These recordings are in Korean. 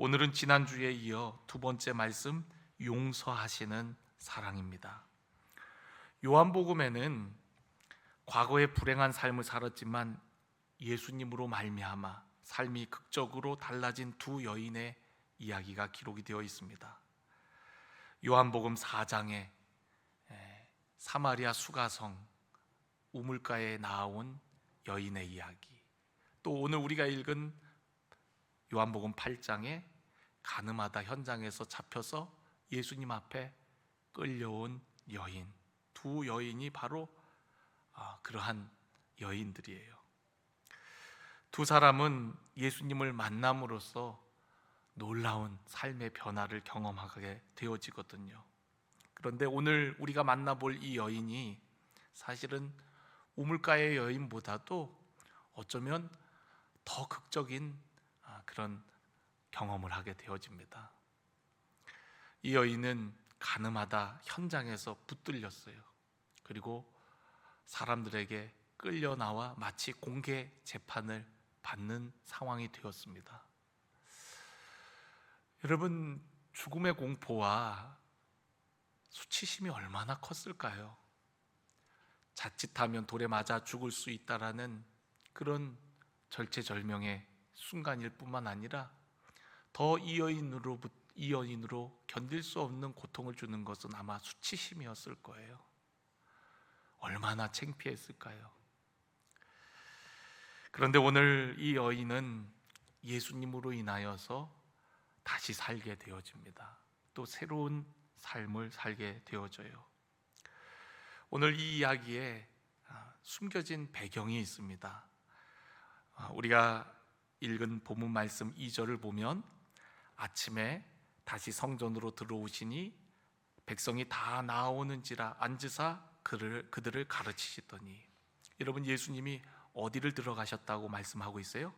오늘은 지난주에 이어 두 번째 말씀, 용서하시는 사랑입니다. 요한복음에는 과거에 불행한 삶을 살았지만 예수님으로 말미암아 삶이 극적으로 달라진 두 여인의 이야기가 기록이 되어 있습니다. 요한복음 4장에 사마리아 수가성 우물가에 나온 여인의 이야기, 또 오늘 우리가 읽은 요한복음 8장에 가늠하다 현장에서 잡혀서 예수님 앞에 끌려온 여인, 두 여인이 바로 그러한 여인들이에요. 두 사람은 예수님을 만남으로써 놀라운 삶의 변화를 경험하게 되어지거든요. 그런데 오늘 우리가 만나볼 이 여인이 사실은 우물가의 여인보다도 어쩌면 더 극적인 그런 경험을 하게 되어집니다. 이 여인은 가늠하다 현장에서 붙들렸어요. 그리고 사람들에게 끌려 나와 마치 공개 재판을 받는 상황이 되었습니다. 여러분, 죽음의 공포와 수치심이 얼마나 컸을까요? 자칫하면 돌에 맞아 죽을 수 있다라는 그런 절체절명의 순간일 뿐만 아니라 더 이 여인으로 견딜 수 없는 고통을 주는 것은 아마 수치심이었을 거예요. 얼마나 창피했을까요? 그런데 오늘 이 여인은 예수님으로 인하여서 다시 살게 되어집니다. 또 새로운 삶을 살게 되어져요. 오늘 이 이야기에 숨겨진 배경이 있습니다. 우리가 읽은 본문 말씀 2절을 보면 아침에 다시 성전으로 들어오시니 백성이 다 나오는지라 앉으사 그들을 가르치시더니, 여러분, 예수님이 어디를 들어가셨다고 말씀하고 있어요?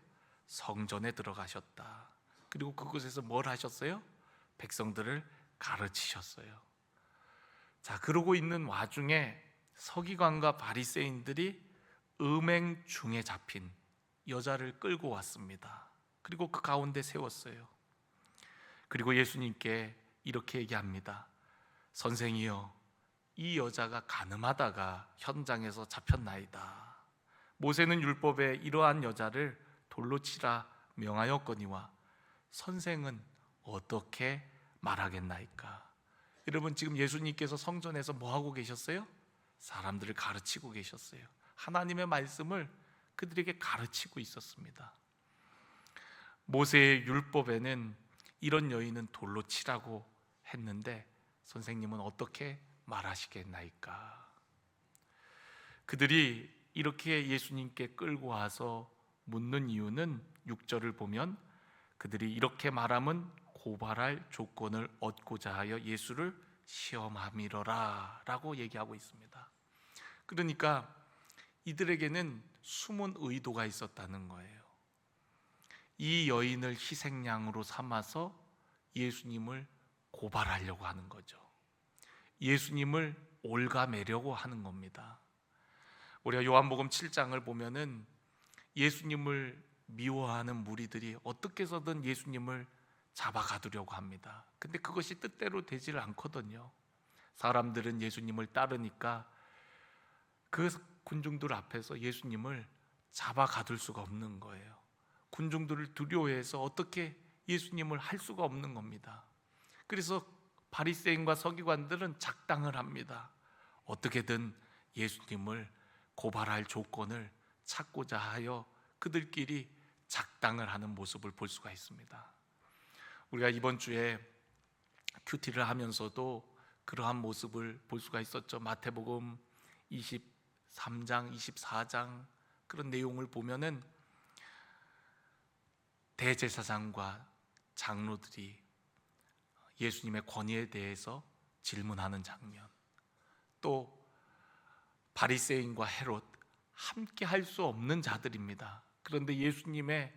성전에 들어가셨다. 그리고 그곳에서 뭘 하셨어요? 백성들을 가르치셨어요. 자, 그러고 있는 와중에 서기관과 바리새인들이 음행 중에 잡힌 여자를 끌고 왔습니다. 그리고 그 가운데 세웠어요. 그리고 예수님께 이렇게 얘기합니다. 선생이여, 이 여자가 가늠하다가 현장에서 잡혔나이다. 모세는 율법에 이러한 여자를 돌로 치라 명하였거니와 선생은 어떻게 말하겠나이까? 여러분, 지금 예수님께서 성전에서 뭐 하고 계셨어요? 사람들을 가르치고 계셨어요. 하나님의 말씀을 그들에게 가르치고 있었습니다. 모세의 율법에는 이런 여인은 돌로 치라고 했는데 선생님은 어떻게 말하시겠나이까? 그들이 이렇게 예수님께 끌고 와서 묻는 이유는 6절을 보면 그들이 이렇게 말하면 고발할 조건을 얻고자 하여 예수를 시험함이러라 라고 얘기하고 있습니다. 그러니까 이들에게는 숨은 의도가 있었다는 거예요. 이 여인을 희생양으로 삼아서 예수님을 고발하려고 하는 거죠. 예수님을 올가매려고 하는 겁니다. 우리가 요한복음 7장을 보면은 예수님을 미워하는 무리들이 어떻게 해서든 예수님을 잡아가두려고 합니다. 근데 그것이 뜻대로 되지를 않거든요. 사람들은 예수님을 따르니까 그 군중들 앞에서 예수님을 잡아가둘 수가 없는 거예요. 군중들을 두려워해서 어떻게 예수님을 할 수가 없는 겁니다. 그래서 바리새인과 서기관들은 작당을 합니다. 어떻게든 예수님을 고발할 조건을 찾고자 하여 그들끼리 작당을 하는 모습을 볼 수가 있습니다. 우리가 이번 주에 큐티를 하면서도 그러한 모습을 볼 수가 있었죠. 마태복음 23장, 24장 그런 내용을 보면은 대제사장과 장로들이 예수님의 권위에 대해서 질문하는 장면, 또 바리새인과 헤롯, 함께 할 수 없는 자들입니다. 그런데 예수님의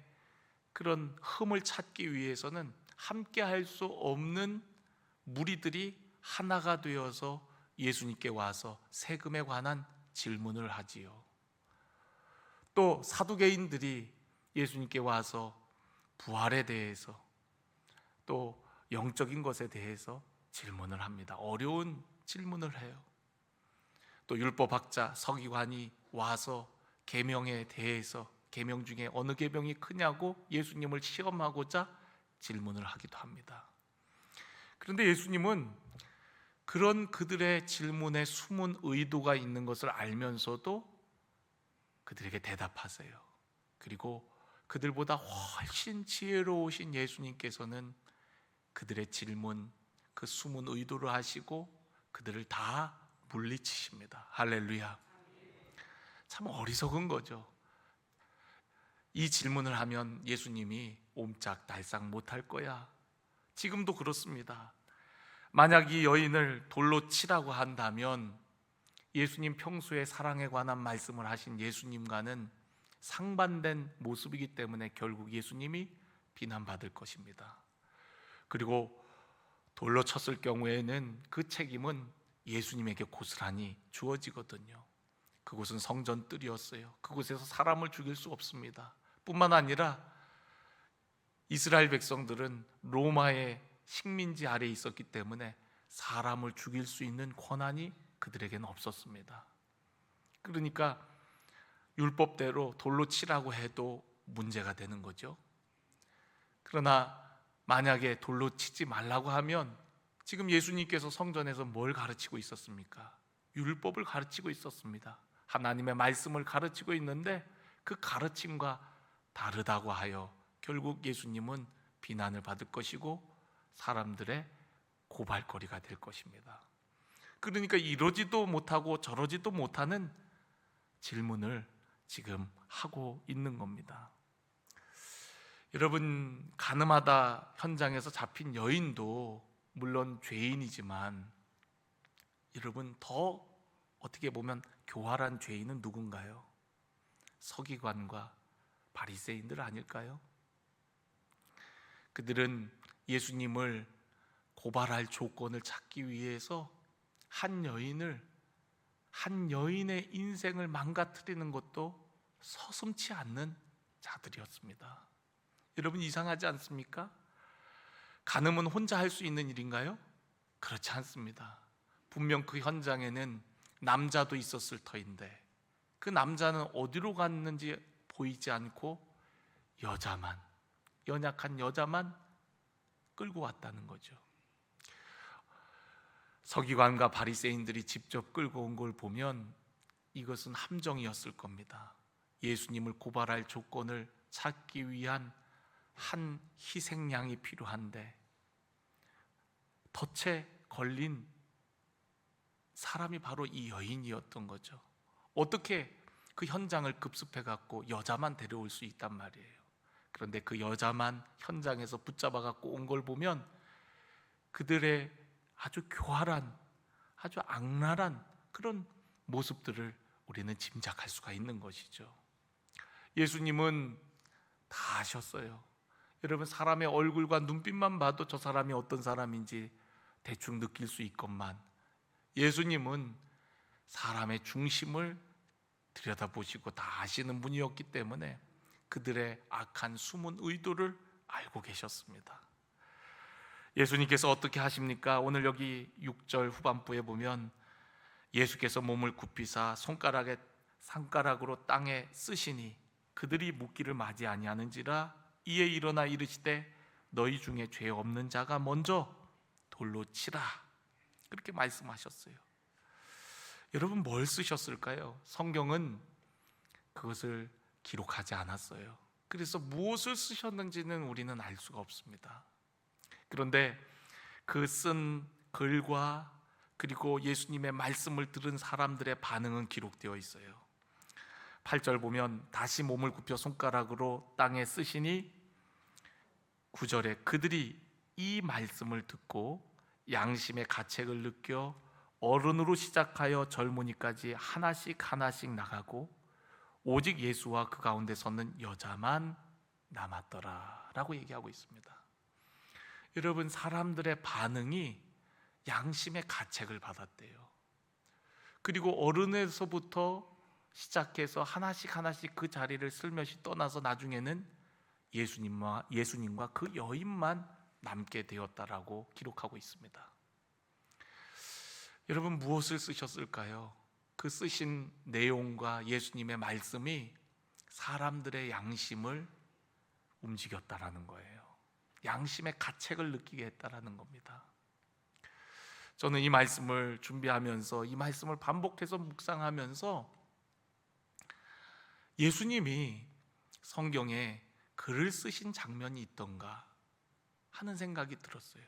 그런 흠을 찾기 위해서는 함께 할 수 없는 무리들이 하나가 되어서 예수님께 와서 세금에 관한 질문을 하지요. 또 사두개인들이 예수님께 와서 부활에 대해서 또 영적인 것에 대해서 질문을 합니다. 어려운 질문을 해요. 또 율법학자 서기관이 와서 계명에 대해서 계명 중에 어느 계명이 크냐고 예수님을 시험하고자 질문을 하기도 합니다. 그런데 예수님은 그런 그들의 질문에 숨은 의도가 있는 것을 알면서도 그들에게 대답하세요. 그리고 그들보다 훨씬 지혜로우신 예수님께서는 그들의 질문, 그 숨은 의도를 하시고 그들을 다 물리치십니다. 할렐루야. 참 어리석은 거죠. 이 질문을 하면 예수님이 옴짝달싹 못할 거야. 지금도 그렇습니다. 만약 이 여인을 돌로 치라고 한다면 예수님 평소에 사랑에 관한 말씀을 하신 예수님과는 상반된 모습이기 때문에 결국 예수님이 비난받을 것입니다. 그리고 돌로 쳤을 경우에는 그 책임은 예수님에게 고스란히 주어지거든요. 그곳은 성전 뜰이었어요. 그곳에서 사람을 죽일 수 없습니다. 뿐만 아니라 이스라엘 백성들은 로마의 식민지 아래에 있었기 때문에 사람을 죽일 수 있는 권한이 그들에게는 없었습니다. 그러니까 율법대로 돌로 치라고 해도 문제가 되는 거죠. 그러나 만약에 돌로 치지 말라고 하면 지금 예수님께서 성전에서 뭘 가르치고 있었습니까? 율법을 가르치고 있었습니다. 하나님의 말씀을 가르치고 있는데 그 가르침과 다르다고 하여 결국 예수님은 비난을 받을 것이고 사람들의 고발거리가 될 것입니다. 그러니까 이러지도 못하고 저러지도 못하는 질문을 지금 하고 있는 겁니다. 여러분, 가늠하다 현장에서 잡힌 여인도 물론 죄인이지만 여러분, 더 어떻게 보면 교활한 죄인은 누군가요? 서기관과 바리새인들 아닐까요? 그들은 예수님을 고발할 조건을 찾기 위해서 한 여인의 인생을 망가뜨리는 것도 서슴지 않는 자들이었습니다. 여러분, 이상하지 않습니까? 간음은 혼자 할 수 있는 일인가요? 그렇지 않습니다. 분명 그 현장에는 남자도 있었을 터인데 그 남자는 어디로 갔는지 보이지 않고 연약한 여자만 끌고 왔다는 거죠. 서기관과 바리새인들이 직접 끌고 온 걸 보면 이것은 함정이었을 겁니다. 예수님을 고발할 조건을 찾기 위한 한 희생양이 필요한데 덫에 걸린 사람이 바로 이 여인이었던 거죠. 어떻게 그 현장을 급습해 갖고 여자만 데려올 수 있단 말이에요. 그런데 그 여자만 현장에서 붙잡아 갖고 온 걸 보면 그들의 아주 교활한, 아주 악랄한 그런 모습들을 우리는 짐작할 수가 있는 것이죠. 예수님은 다 아셨어요. 여러분, 사람의 얼굴과 눈빛만 봐도 저 사람이 어떤 사람인지 대충 느낄 수 있건만 예수님은 사람의 중심을 들여다보시고 다 아시는 분이었기 때문에 그들의 악한 숨은 의도를 알고 계셨습니다. 예수님께서 어떻게 하십니까? 오늘 여기 6절 후반부에 보면 예수께서 몸을 굽히사 손가락으로 땅에 쓰시니 그들이 묻기를 맞이 아니하는지라 이에 일어나 이르시되 너희 중에 죄 없는 자가 먼저 돌로 치라, 그렇게 말씀하셨어요. 여러분, 뭘 쓰셨을까요? 성경은 그것을 기록하지 않았어요. 그래서 무엇을 쓰셨는지는 우리는 알 수가 없습니다. 그런데 그 쓴 글과 그리고 예수님의 말씀을 들은 사람들의 반응은 기록되어 있어요. 8절 보면 다시 몸을 굽혀 손가락으로 땅에 쓰시니 9절에 그들이 이 말씀을 듣고 양심의 가책을 느껴 어른으로 시작하여 젊은이까지 하나씩 나가고 오직 예수와 그 가운데 섰는 여자만 남았더라 라고 얘기하고 있습니다. 여러분, 사람들의 반응이 양심의 가책을 받았대요. 그리고 어른에서부터 시작해서 하나씩 그 자리를 슬며시 떠나서 나중에는 예수님과 그 여인만 남게 되었다라고 기록하고 있습니다. 여러분, 무엇을 쓰셨을까요? 그 쓰신 내용과 예수님의 말씀이 사람들의 양심을 움직였다라는 거예요. 양심의 가책을 느끼게 했다라는 겁니다. 저는 이 말씀을 준비하면서 이 말씀을 반복해서 묵상하면서 예수님이 성경에 글을 쓰신 장면이 있던가 하는 생각이 들었어요.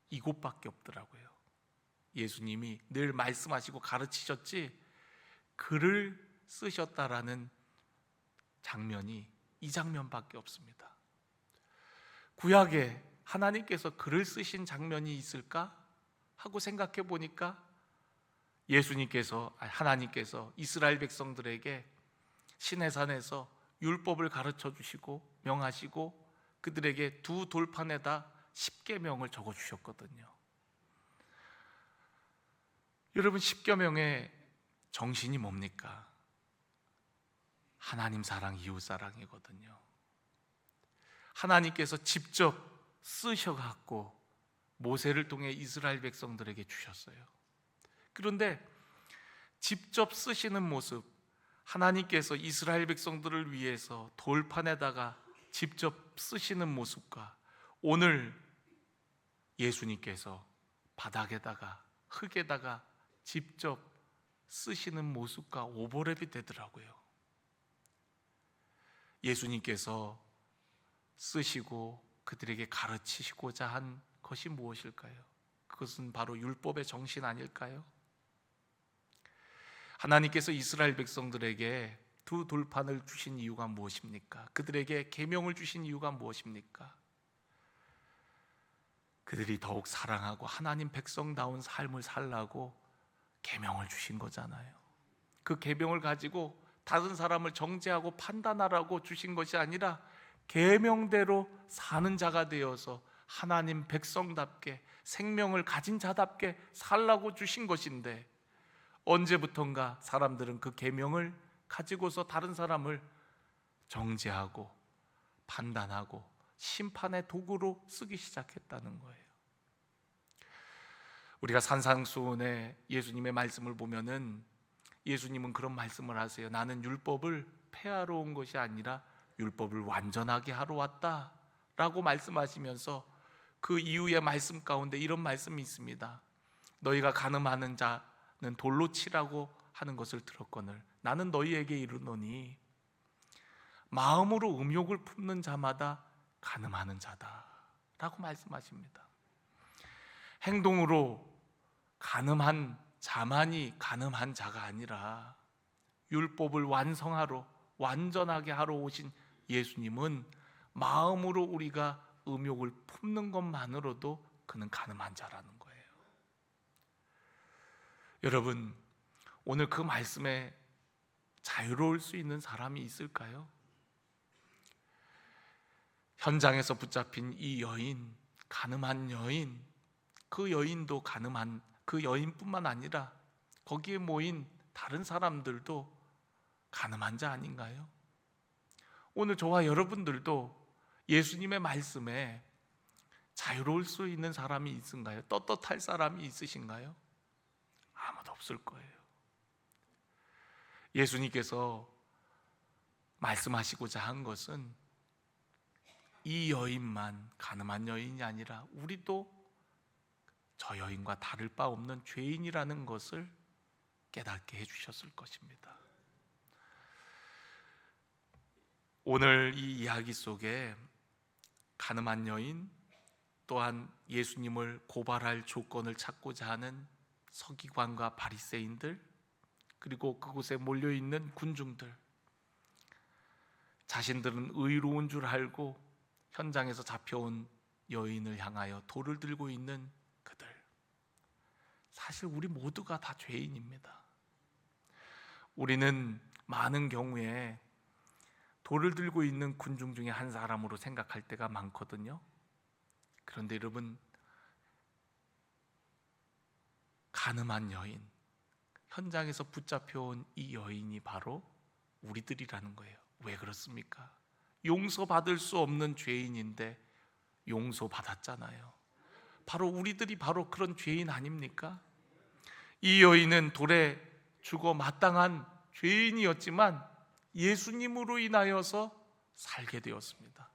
이곳밖에 없더라고요. 예수님이 늘 말씀하시고 가르치셨지 글을 쓰셨다라는 장면이 이 장면밖에 없습니다. 구약에 하나님께서 글을 쓰신 장면이 있을까 하고 생각해 보니까 하나님께서 이스라엘 백성들에게 시내산에서 율법을 가르쳐 주시고 명하시고 그들에게 두 돌판에다 십계명을 적어 주셨거든요. 여러분, 십계명의 정신이 뭡니까? 하나님 사랑, 이웃 사랑이거든요. 하나님께서 직접 쓰셔갖고 모세를 통해 이스라엘 백성들에게 주셨어요. 그런데 직접 쓰시는 모습, 하나님께서 이스라엘 백성들을 위해서 돌판에다가 직접 쓰시는 모습과 오늘 예수님께서 바닥에다가 흙에다가 직접 쓰시는 모습과 오버랩이 되더라고요. 예수님께서 쓰시고 그들에게 가르치시고자 한 것이 무엇일까요? 그것은 바로 율법의 정신 아닐까요? 하나님께서 이스라엘 백성들에게 두 돌판을 주신 이유가 무엇입니까? 그들에게 계명을 주신 이유가 무엇입니까? 그들이 더욱 사랑하고 하나님 백성다운 삶을 살라고 계명을 주신 거잖아요. 그 계명을 가지고 다른 사람을 정죄하고 판단하라고 주신 것이 아니라 계명대로 사는 자가 되어서 하나님 백성답게 생명을 가진 자답게 살라고 주신 것인데, 언제부턴가 사람들은 그 계명을 가지고서 다른 사람을 정죄하고 판단하고 심판의 도구로 쓰기 시작했다는 거예요. 우리가 산상수훈의 예수님의 말씀을 보면은 예수님은 그런 말씀을 하세요. 나는 율법을 폐하러 온 것이 아니라 율법을 완전하게 하러 왔다 라고 말씀하시면서 그 이후의 말씀 가운데 이런 말씀이 있습니다. 너희가 간음하는 자는 돌로 치라고 하는 것을 들었거늘 나는 너희에게 이르노니 마음으로 음욕을 품는 자마다 간음하는 자다 라고 말씀하십니다. 행동으로 간음한 자만이 간음한 자가 아니라 율법을 완성하러 완전하게 하러 오신 예수님은 마음으로 우리가 음욕을 품는 것만으로도 그는 간음한 자라는 거예요. 여러분, 오늘 그 말씀에 자유로울 수 있는 사람이 있을까요? 현장에서 붙잡힌 이 여인, 간음한 여인, 그 여인도 간음한 그 여인뿐만 아니라 거기에 모인 다른 사람들도 간음한 자 아닌가요? 오늘 저와 여러분들도 예수님의 말씀에 자유로울 수 있는 사람이 있은가요? 떳떳할 사람이 있으신가요? 아무도 없을 거예요. 예수님께서 말씀하시고자 한 것은 이 여인만 간음한 여인이 아니라 우리도 저 여인과 다를 바 없는 죄인이라는 것을 깨닫게 해주셨을 것입니다. 오늘 이 이야기 속에 간음한 여인, 또한 예수님을 고발할 조건을 찾고자 하는 서기관과 바리새인들, 그리고 그곳에 몰려있는 군중들, 자신들은 의로운 줄 알고 현장에서 잡혀온 여인을 향하여 돌을 들고 있는 그들, 사실 우리 모두가 다 죄인입니다. 우리는 많은 경우에 돌을 들고 있는 군중 중에 한 사람으로 생각할 때가 많거든요. 그런데 여러분, 간음한 여인, 현장에서 붙잡혀온 이 여인이 바로 우리들이라는 거예요. 왜 그렇습니까? 용서받을 수 없는 죄인인데 용서받았잖아요. 바로 우리들이 바로 그런 죄인 아닙니까? 이 여인은 돌에 죽어 마땅한 죄인이었지만 예수님으로 인하여서 살게 되었습니다.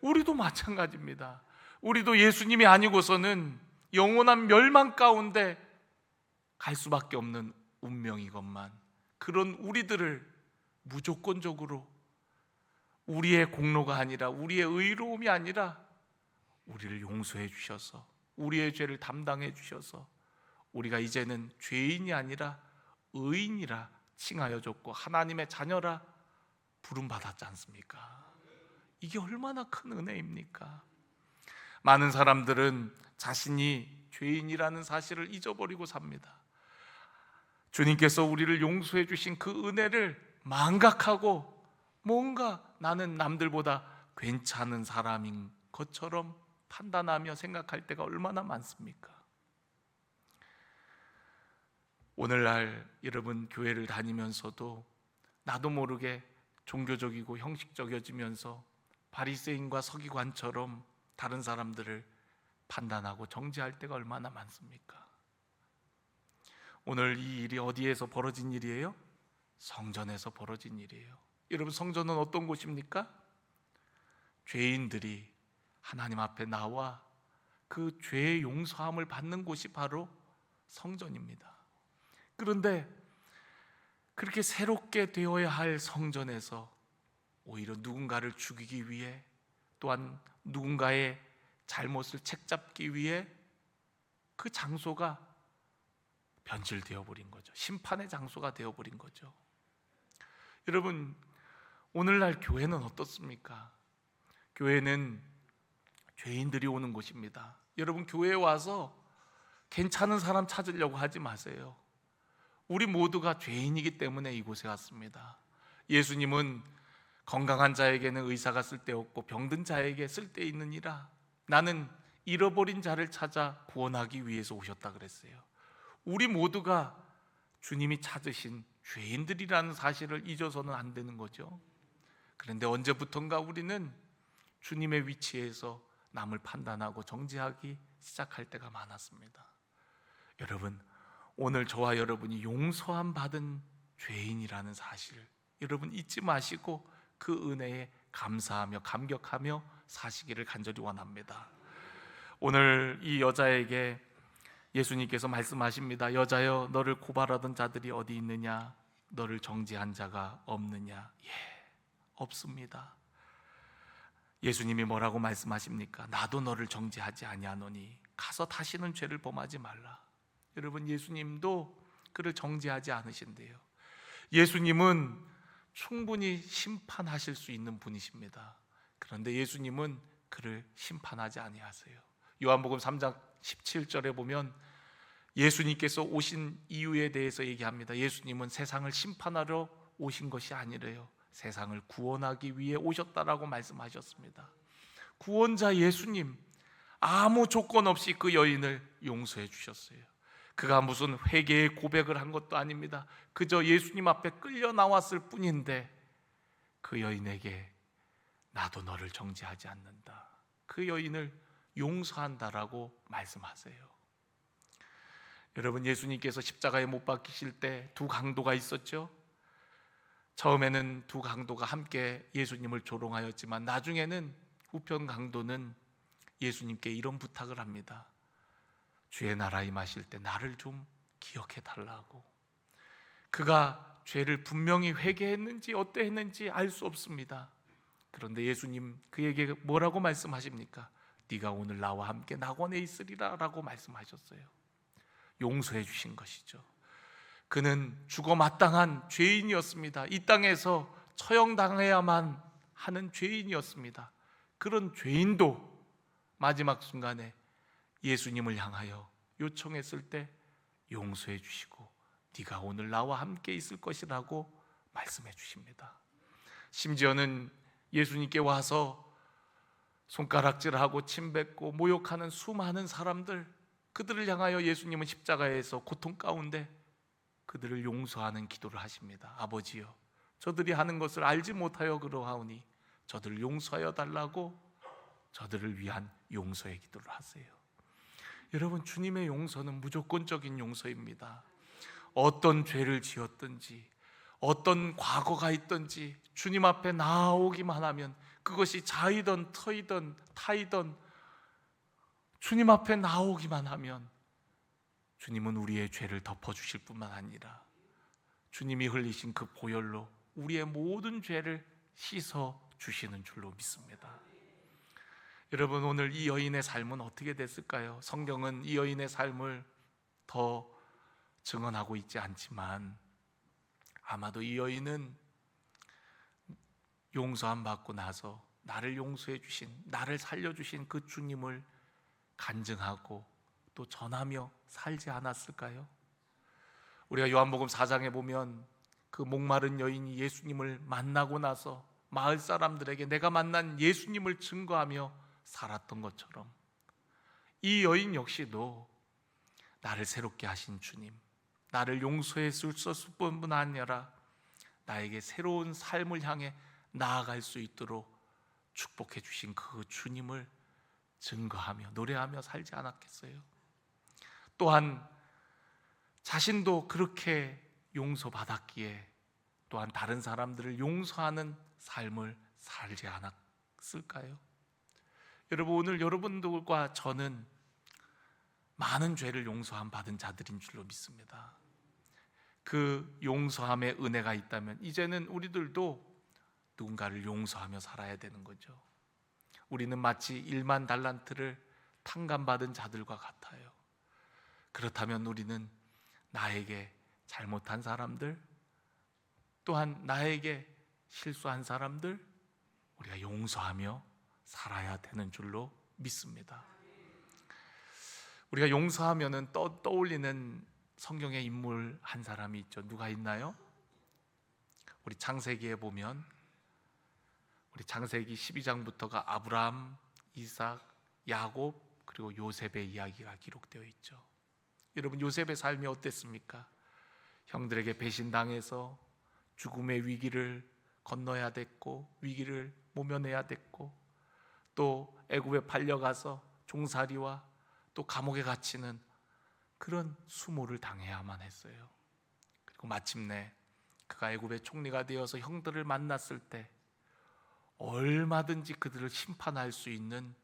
우리도 마찬가지입니다. 우리도 예수님이 아니고서는 영원한 멸망 가운데 갈 수밖에 없는 운명이건만, 그런 우리들을 무조건적으로 우리의 공로가 아니라, 우리의 의로움이 아니라 우리를 용서해 주셔서, 우리의 죄를 담당해 주셔서 우리가 이제는 죄인이 아니라 의인이라 칭하여 줬고 하나님의 자녀라 부름받았지 않습니까? 이게 얼마나 큰 은혜입니까? 많은 사람들은 자신이 죄인이라는 사실을 잊어버리고 삽니다. 주님께서 우리를 용서해 주신 그 은혜를 망각하고 뭔가 나는 남들보다 괜찮은 사람인 것처럼 판단하며 생각할 때가 얼마나 많습니까? 오늘날 여러분 교회를 다니면서도 나도 모르게 종교적이고 형식적이어지면서 바리새인과 서기관처럼 다른 사람들을 판단하고 정죄할 때가 얼마나 많습니까? 오늘 이 일이 어디에서 벌어진 일이에요? 성전에서 벌어진 일이에요. 여러분, 성전은 어떤 곳입니까? 죄인들이 하나님 앞에 나와 그 죄의 용서함을 받는 곳이 바로 성전입니다. 그런데 그렇게 새롭게 되어야 할 성전에서 오히려 누군가를 죽이기 위해, 또한 누군가의 잘못을 책잡기 위해 그 장소가 변질되어 버린 거죠. 심판의 장소가 되어 버린 거죠. 여러분, 오늘날 교회는 어떻습니까? 교회는 죄인들이 오는 곳입니다. 여러분, 교회에 와서 괜찮은 사람 찾으려고 하지 마세요. 우리 모두가 죄인이기 때문에 이곳에 왔습니다. 예수님은 건강한 자에게는 의사가 쓸데없고 병든 자에게 쓸데있느니라, 나는 잃어버린 자를 찾아 구원하기 위해서 오셨다 그랬어요. 우리 모두가 주님이 찾으신 죄인들이라는 사실을 잊어서는 안 되는 거죠. 그런데 언제부턴가 우리는 주님의 위치에서 남을 판단하고 정죄하기 시작할 때가 많았습니다. 여러분, 오늘 저와 여러분이 용서함 받은 죄인이라는 사실, 여러분 잊지 마시고 그 은혜에 감사하며 감격하며 사시기를 간절히 원합니다. 오늘 이 여자에게 예수님께서 말씀하십니다. 여자여, 너를 고발하던 자들이 어디 있느냐? 너를 정죄한 자가 없느냐? 예, 없습니다. 예수님이 뭐라고 말씀하십니까? 나도 너를 정죄하지 아니하노니 가서 다시는 죄를 범하지 말라. 여러분, 예수님도 그를 정죄하지 않으신대요. 예수님은 충분히 심판하실 수 있는 분이십니다. 그런데 예수님은 그를 심판하지 아니하세요. 요한복음 3장 17절에 보면 예수님께서 오신 이유에 대해서 얘기합니다. 예수님은 세상을 심판하러 오신 것이 아니래요. 세상을 구원하기 위해 오셨다라고 말씀하셨습니다. 구원자 예수님, 아무 조건 없이 그 여인을 용서해 주셨어요. 그가 무슨 회개의 고백을 한 것도 아닙니다. 그저 예수님 앞에 끌려 나왔을 뿐인데 그 여인에게 나도 너를 정죄하지 않는다, 그 여인을 용서한다라고 말씀하세요. 여러분, 예수님께서 십자가에 못 박히실 때 두 강도가 있었죠. 처음에는 두 강도가 함께 예수님을 조롱하였지만 나중에는 우편 강도는 예수님께 이런 부탁을 합니다. 주의 나라 임하실 때 나를 좀 기억해 달라고. 그가 죄를 분명히 회개했는지 어떠했는지 알 수 없습니다. 그런데 예수님 그에게 뭐라고 말씀하십니까? 네가 오늘 나와 함께 낙원에 있으리라 라고 말씀하셨어요. 용서해 주신 것이죠. 그는 죽어 마땅한 죄인이었습니다. 이 땅에서 처형당해야만 하는 죄인이었습니다. 그런 죄인도 마지막 순간에 예수님을 향하여 요청했을 때 용서해 주시고 네가 오늘 나와 함께 있을 것이라고 말씀해 주십니다. 심지어는 예수님께 와서 손가락질하고 침뱉고 모욕하는 수많은 사람들, 그들을 향하여 예수님은 십자가에서 고통 가운데 그들을 용서하는 기도를 하십니다. 아버지여, 저들이 하는 것을 알지 못하여 그러하오니 저들을 용서하여 달라고 저들을 위한 용서의 기도를 하세요. 여러분, 주님의 용서는 무조건적인 용서입니다. 어떤 죄를 지었든지 어떤 과거가 있든지 주님 앞에 나오기만 하면, 그것이 자이든 터이든 타이든 주님 앞에 나오기만 하면 주님은 우리의 죄를 덮어주실 뿐만 아니라 주님이 흘리신 그 보혈로 우리의 모든 죄를 씻어 주시는 줄로 믿습니다. 여러분, 오늘 이 여인의 삶은 어떻게 됐을까요? 성경은 이 여인의 삶을 더 증언하고 있지 않지만 아마도 이 여인은 용서함 받고 나서 나를 용서해 주신, 나를 살려주신 그 주님을 간증하고 또 전하며 살지 않았을까요? 우리가 요한복음 4장에 보면 그 목마른 여인이 예수님을 만나고 나서 마을 사람들에게 내가 만난 예수님을 증거하며 살았던 것처럼 이 여인 역시도 나를 새롭게 하신 주님, 나를 용서해 주셨을 뿐만 아니라 나에게 새로운 삶을 향해 나아갈 수 있도록 축복해 주신 그 주님을 증거하며 노래하며 살지 않았겠어요? 또한 자신도 그렇게 용서받았기에 또한 다른 사람들을 용서하는 삶을 살지 않았을까요? 여러분, 오늘 여러분들과 저는 많은 죄를 용서함 받은 자들인 줄로 믿습니다. 그 용서함의 은혜가 있다면 이제는 우리들도 누군가를 용서하며 살아야 되는 거죠. 우리는 마치 1만 달란트를 탕감받은 자들과 같아요. 그렇다면 우리는 나에게 잘못한 사람들, 또한 나에게 실수한 사람들, 우리가 용서하며 살아야 되는 줄로 믿습니다. 우리가 용서하면은 떠올리는 성경의 인물 한 사람이 있죠. 누가 있나요? 우리 창세기에 보면 우리 창세기 12장부터가 아브라함, 이삭, 야곱 그리고 요셉의 이야기가 기록되어 있죠. 여러분, 요셉의 삶이 어땠습니까? 형들에게 배신당해서 죽음의 위기를 건너야 됐고 위기를 모면해야 됐고 또 애굽에 팔려가서 종살이와 또 감옥에 갇히는 그런 수모를 당해야만 했어요. 그리고 마침내 그가 애굽의 총리가 되어서 형들을 만났을 때 얼마든지 그들을 심판할 수 있는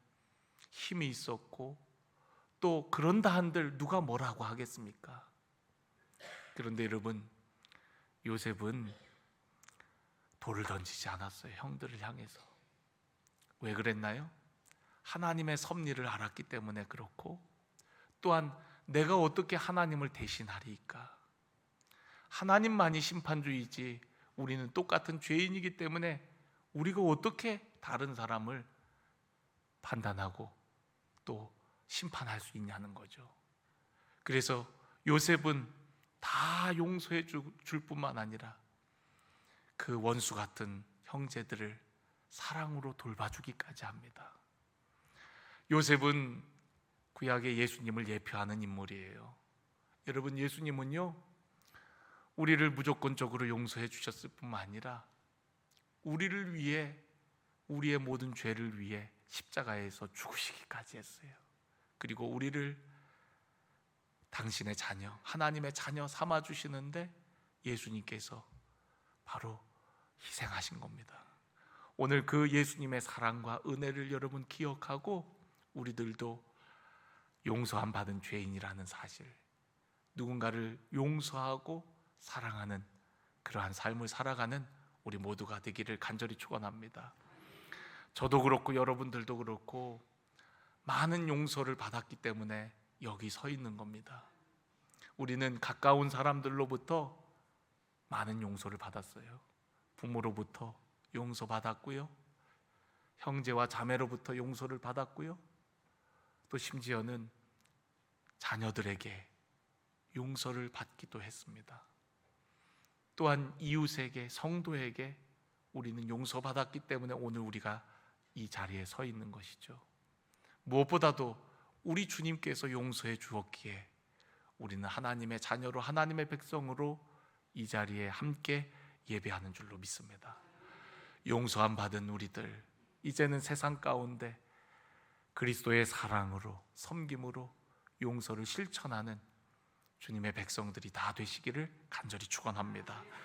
힘이 있었고 또 그런다 한들 누가 뭐라고 하겠습니까? 그런데 여러분, 요셉은 돌을 던지지 않았어요. 형들을 향해서. 왜 그랬나요? 하나님의 섭리를 알았기 때문에 그렇고 또한 내가 어떻게 하나님을 대신하리까? 하나님만이 심판주의지 우리는 똑같은 죄인이기 때문에 우리가 어떻게 다른 사람을 판단하고 또 심판할 수 있냐는 거죠. 그래서 요셉은 다 용서해 줄 뿐만 아니라 그 원수 같은 형제들을 사랑으로 돌봐주기까지 합니다. 요셉은 구약의 예수님을 예표하는 인물이에요. 여러분, 예수님은요 우리를 무조건적으로 용서해 주셨을 뿐만 아니라 우리를 위해, 우리의 모든 죄를 위해 십자가에서 죽으시기까지 했어요. 그리고 우리를 당신의 자녀, 하나님의 자녀 삼아 주시는데 예수님께서 바로 희생하신 겁니다. 오늘 그 예수님의 사랑과 은혜를 여러분 기억하고 우리들도 용서함 받은 죄인이라는 사실, 누군가를 용서하고 사랑하는 그러한 삶을 살아가는 우리 모두가 되기를 간절히 축원합니다. 저도 그렇고 여러분들도 그렇고 많은 용서를 받았기 때문에 여기 서 있는 겁니다. 우리는 가까운 사람들로부터 많은 용서를 받았어요. 부모로부터 용서받았고요, 형제와 자매로부터 용서를 받았고요, 또 심지어는 자녀들에게 용서를 받기도 했습니다. 또한 이웃에게, 성도에게 우리는 용서받았기 때문에 오늘 우리가 이 자리에 서 있는 것이죠. 무엇보다도 우리 주님께서 용서해 주었기에 우리는 하나님의 자녀로, 하나님의 백성으로 이 자리에 함께 예배하는 줄로 믿습니다. 용서함 받은 우리들, 이제는 세상 가운데 그리스도의 사랑으로, 섬김으로 용서를 실천하는 주님의 백성들이 다 되시기를 간절히 축원합니다.